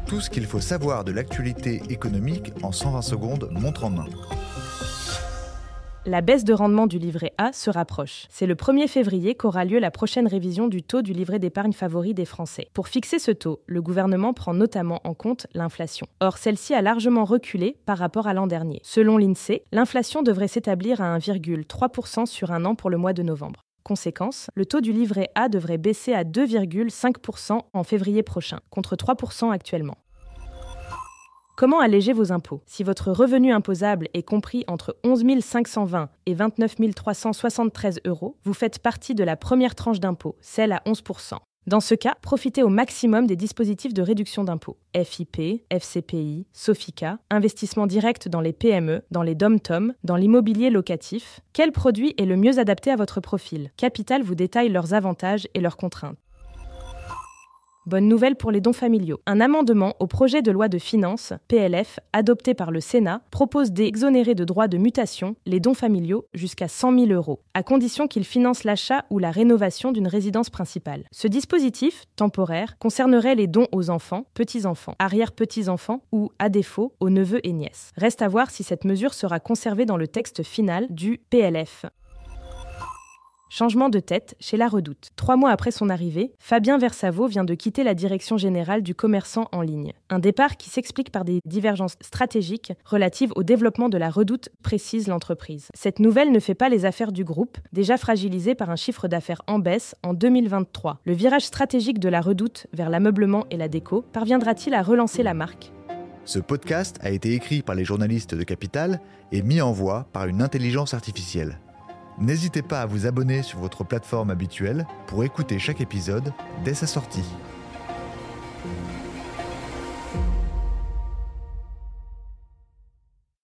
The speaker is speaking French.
Tout ce qu'il faut savoir de l'actualité économique en 120 secondes, montre en main. La baisse de rendement du livret A se rapproche. C'est le 1er février qu'aura lieu la prochaine révision du taux du livret d'épargne favori des Français. Pour fixer ce taux, le gouvernement prend notamment en compte l'inflation. Or, celle-ci a largement reculé par rapport à l'an dernier. Selon l'INSEE, l'inflation devrait s'établir à 1,3% sur un an pour le mois de novembre. Conséquence, le taux du livret A devrait baisser à 2,5% en février prochain, contre 3% actuellement. Comment alléger vos impôts ? Si votre revenu imposable est compris entre 11 520 et 29 373 €, vous faites partie de la première tranche d'impôt, celle à 11%. Dans ce cas, profitez au maximum des dispositifs de réduction d'impôts. FIP, FCPI, Sofica, investissement direct dans les PME, dans les DOM-TOM, dans l'immobilier locatif. Quel produit est le mieux adapté à votre profil ? Capital vous détaille leurs avantages et leurs contraintes. Bonne nouvelle pour les dons familiaux. Un amendement au projet de loi de finances, PLF, adopté par le Sénat, propose d'exonérer de droits de mutation les dons familiaux jusqu'à 100 000 €, à condition qu'ils financent l'achat ou la rénovation d'une résidence principale. Ce dispositif, temporaire, concernerait les dons aux enfants, petits-enfants, arrière-petits-enfants ou, à défaut, aux neveux et nièces. Reste à voir si cette mesure sera conservée dans le texte final du PLF. Changement de tête chez La Redoute. 3 mois après son arrivée, Fabien Versavo vient de quitter la direction générale du commerçant en ligne. Un départ qui s'explique par des divergences stratégiques relatives au développement de La Redoute, précise l'entreprise. Cette nouvelle ne fait pas les affaires du groupe, déjà fragilisé par un chiffre d'affaires en baisse en 2023. Le virage stratégique de La Redoute vers l'ameublement et la déco parviendra-t-il à relancer la marque ? Ce podcast a été écrit par les journalistes de Capital et mis en voix par une intelligence artificielle. N'hésitez pas à vous abonner sur votre plateforme habituelle pour écouter chaque épisode dès sa sortie.